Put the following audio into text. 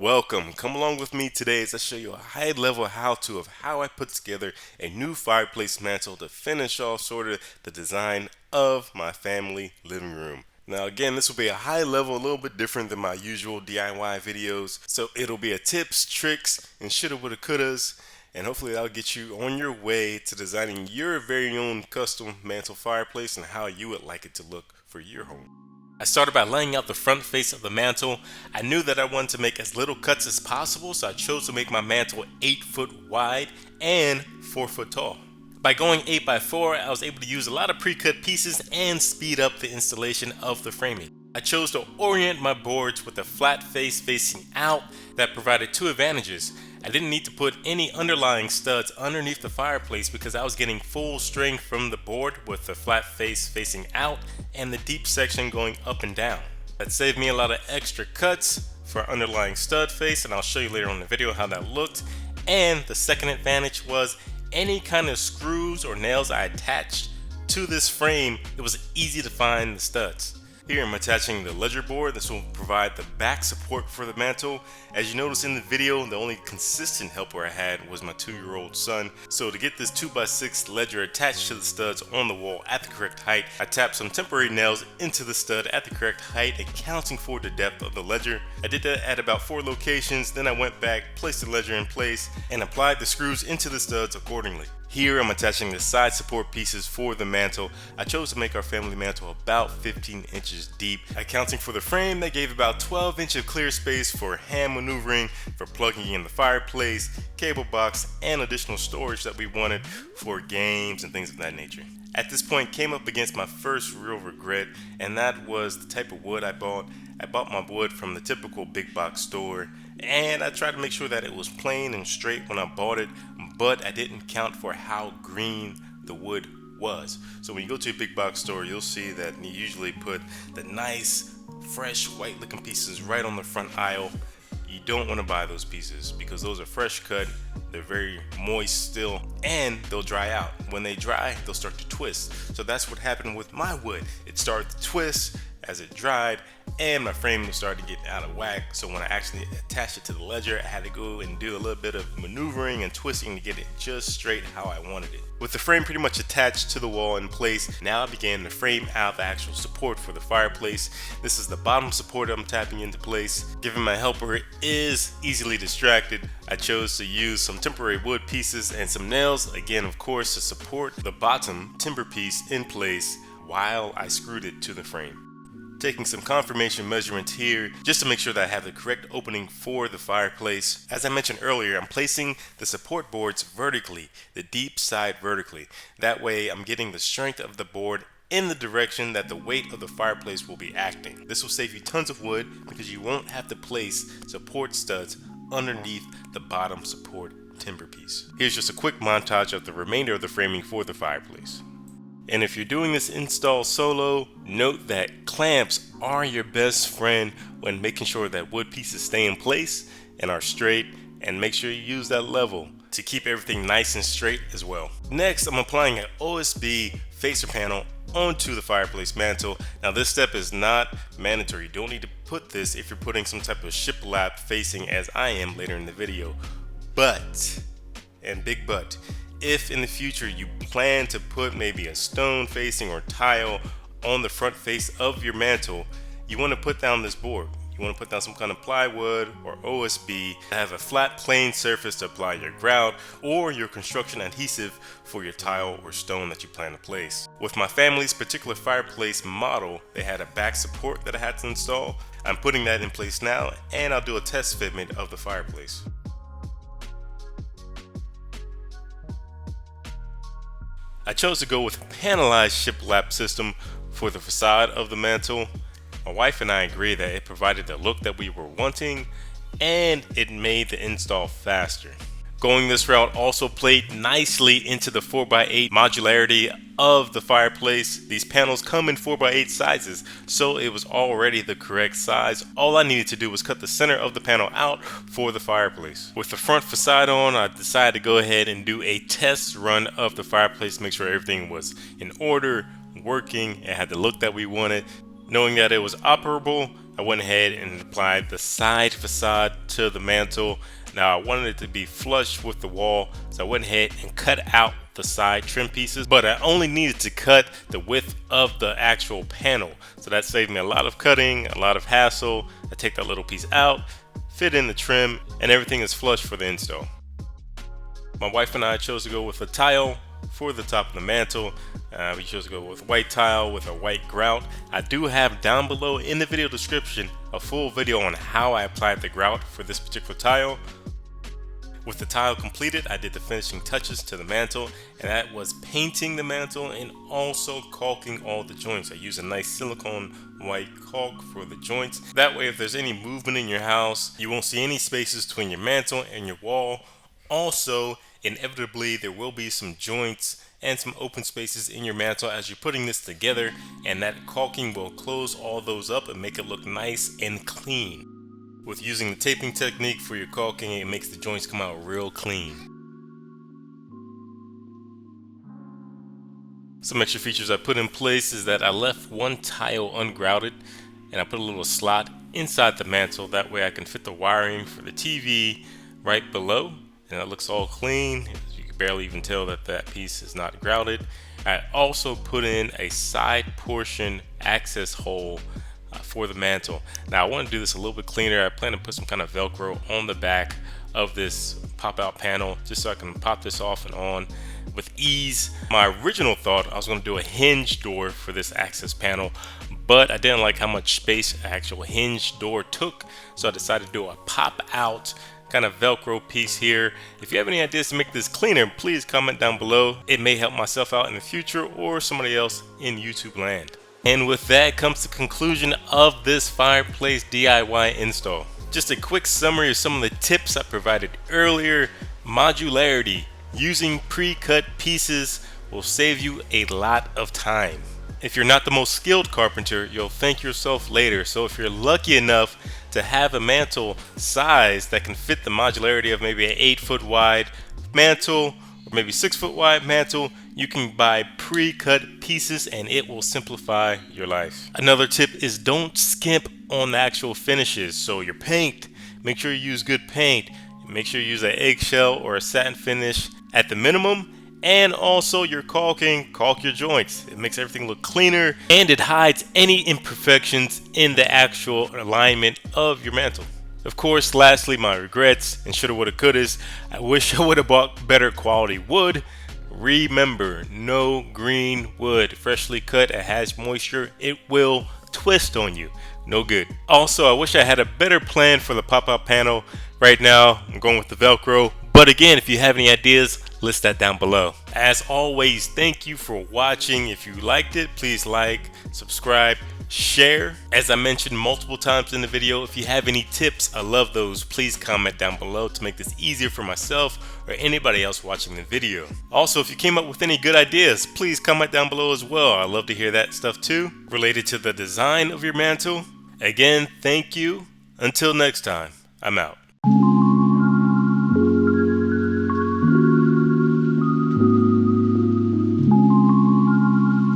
Welcome. Come along with me today as I show you a high level how-to of how I put together a new fireplace mantle to finish off sort of the design of my family living room. Now again, this will be a high level, a little bit different than my usual DIY videos. So it'll be a tips, tricks, and shoulda, woulda, couldas. And hopefully that'll get you on your way to designing your very own custom mantle fireplace and how you would like it to look for your home. I started by laying out the front face of the mantle. I knew that I wanted to make as little cuts as possible, so I chose to make my mantle 8 foot wide and 4 foot tall. By going 8 by 4, I was able to use a lot of pre-cut pieces and speed up the installation of the framing. I chose to orient my boards with a flat face facing out that provided two advantages. I didn't need to put any underlying studs underneath the fireplace because I was getting full strength from the board with the flat face facing out and the deep section going up and down. That saved me a lot of extra cuts for underlying stud face, and I'll show you later on in the video how that looked. And the second advantage was any kind of screws or nails I attached to this frame, it was easy to find the studs. Here I'm attaching the ledger board. This will provide the back support for the mantle. As you notice in the video, the only consistent helper I had was my 2-year-old son. So to get this 2x6 ledger attached to the studs on the wall at the correct height, I tapped some temporary nails into the stud at the correct height, accounting for the depth of the ledger. I did that at about 4 locations, then I went back, placed the ledger in place, and applied the screws into the studs accordingly. Here I'm attaching the side support pieces for the mantle. I chose to make our family mantle about 15 inches deep. Accounting for the frame, that gave about 12 inches of clear space for hand maneuvering, for plugging in the fireplace, cable box, and additional storage that we wanted for games and things of that nature. At this point, came up against my first real regret, and that was the type of wood I bought. I bought my wood from the typical big box store, and I tried to make sure that it was plain and straight when I bought it, but I didn't count for how green the wood was. So when you go to a big box store, you'll see that you usually put the nice, fresh, white looking pieces right on the front aisle. You don't want to buy those pieces because those are fresh cut, they're very moist still, and they'll dry out. When they dry, they'll start to twist. So that's what happened with my wood. It started to twist as it dried, and my frame started to get out of whack. So when I actually attached it to the ledger, I had to go and do a little bit of maneuvering and twisting to get it just straight how I wanted it. With the frame pretty much attached to the wall in place, now I began to frame out the actual support for the fireplace. This is the bottom support I'm tapping into place. Given my helper is easily distracted, I chose to use some temporary wood pieces and some nails, again of course, to support the bottom timber piece in place while I screwed it to the frame. Taking some confirmation measurements here just to make sure that I have the correct opening for the fireplace. As I mentioned earlier, I'm placing the support boards vertically, the deep side vertically. That way I'm getting the strength of the board in the direction that the weight of the fireplace will be acting. This will save you tons of wood because you won't have to place support studs underneath the bottom support timber piece. Here's just a quick montage of the remainder of the framing for the fireplace. And if you're doing this install solo, note that clamps are your best friend when making sure that wood pieces stay in place and are straight, and make sure you use that level to keep everything nice and straight as well. Next, I'm applying an OSB facer panel onto the fireplace mantle. Now this step is not mandatory. You don't need to put this if you're putting some type of shiplap facing as I am later in the video. But, and big but, if in the future you plan to put maybe a stone facing or tile on the front face of your mantle, you want to put down this board. You want to put down some kind of plywood or OSB, have a flat plain surface to apply your grout or your construction adhesive for your tile or stone that you plan to place. With my family's particular fireplace model, they had a back support that I had to install. I'm putting that in place now, and I'll do a test fitment of the fireplace. I chose to go with a panelized shiplap system for the facade of the mantle. My wife and I agreed that it provided the look that we were wanting, and it made the install faster. Going this route also played nicely into the 4x8 modularity of the fireplace. These panels come in 4x8 sizes, so it was already the correct size. All I needed to do was cut the center of the panel out for the fireplace. With the front facade on, I decided to go ahead and do a test run of the fireplace, make sure everything was in order, working, it had the look that we wanted. Knowing that it was operable, I went ahead and applied the side facade to the mantle. Now I wanted it to be flush with the wall, so I went ahead and cut out the side trim pieces, but I only needed to cut the width of the actual panel. So that saved me a lot of cutting, a lot of hassle. I take that little piece out, fit in the trim, and everything is flush for the install. My wife and I chose to go with a tile for the top of the mantle. We chose to go with white tile with a white grout. I do have down below in the video description a full video on how I applied the grout for this particular tile. With the tile completed, I did the finishing touches to the mantle, and that was painting the mantle and also caulking all the joints. I use a nice silicone white caulk for the joints. That way, if there's any movement in your house, you won't see any spaces between your mantle and your wall. Also, inevitably, there will be some joints and some open spaces in your mantle as you're putting this together, and that caulking will close all those up and make it look nice and clean. With using the taping technique for your caulking, it makes the joints come out real clean. Some extra features I put in place is that I left one tile ungrouted, and I put a little slot inside the mantle. That way I can fit the wiring for the TV right below, and it looks all clean. You can barely even tell that that piece is not grouted. I also put in a side portion access hole for the mantle. Now I want to do this a little bit cleaner. I plan to put some kind of Velcro on the back of this pop-out panel just so I can pop this off and on with ease. My original thought, I was going to do a hinge door for this access panel, but I didn't like how much space an actual hinge door took, so I decided to do a pop-out kind of Velcro piece here. If you have any ideas to make this cleaner, please comment down below. It may help myself out in the future or somebody else in YouTube land. And with that comes the conclusion of this fireplace DIY install. Just a quick summary of some of the tips I provided earlier. Modularity. Using pre-cut pieces will save you a lot of time. If you're not the most skilled carpenter, you'll thank yourself later. So if you're lucky enough to have a mantle size that can fit the modularity of maybe an 8-foot wide mantle, or maybe 6-foot wide mantle, you can buy pre-cut pieces and it will simplify your life. Another tip is don't skimp on the actual finishes. So your paint, make sure you use good paint. Make sure you use an eggshell or a satin finish at the minimum. And also your caulking, caulk your joints. It makes everything look cleaner and it hides any imperfections in the actual alignment of your mantle. Of course, lastly, my regrets and shoulda, woulda, couldas. I wish I would have bought better quality wood. Remember, no green wood. Freshly cut, it has moisture. It will twist on you. No good. Also, I wish I had a better plan for the pop-out panel. Right now, I'm going with the Velcro. But again, if you have any ideas, list that down below. As always, thank you for watching. If you liked it, please like, subscribe, share. As I mentioned multiple times in the video, if you have any tips, I love those. Please comment down below to make this easier for myself or anybody else watching the video. Also, if you came up with any good ideas, please comment down below as well. I love to hear that stuff too, related to the design of your mantle. Again, thank you. Until next time, I'm out.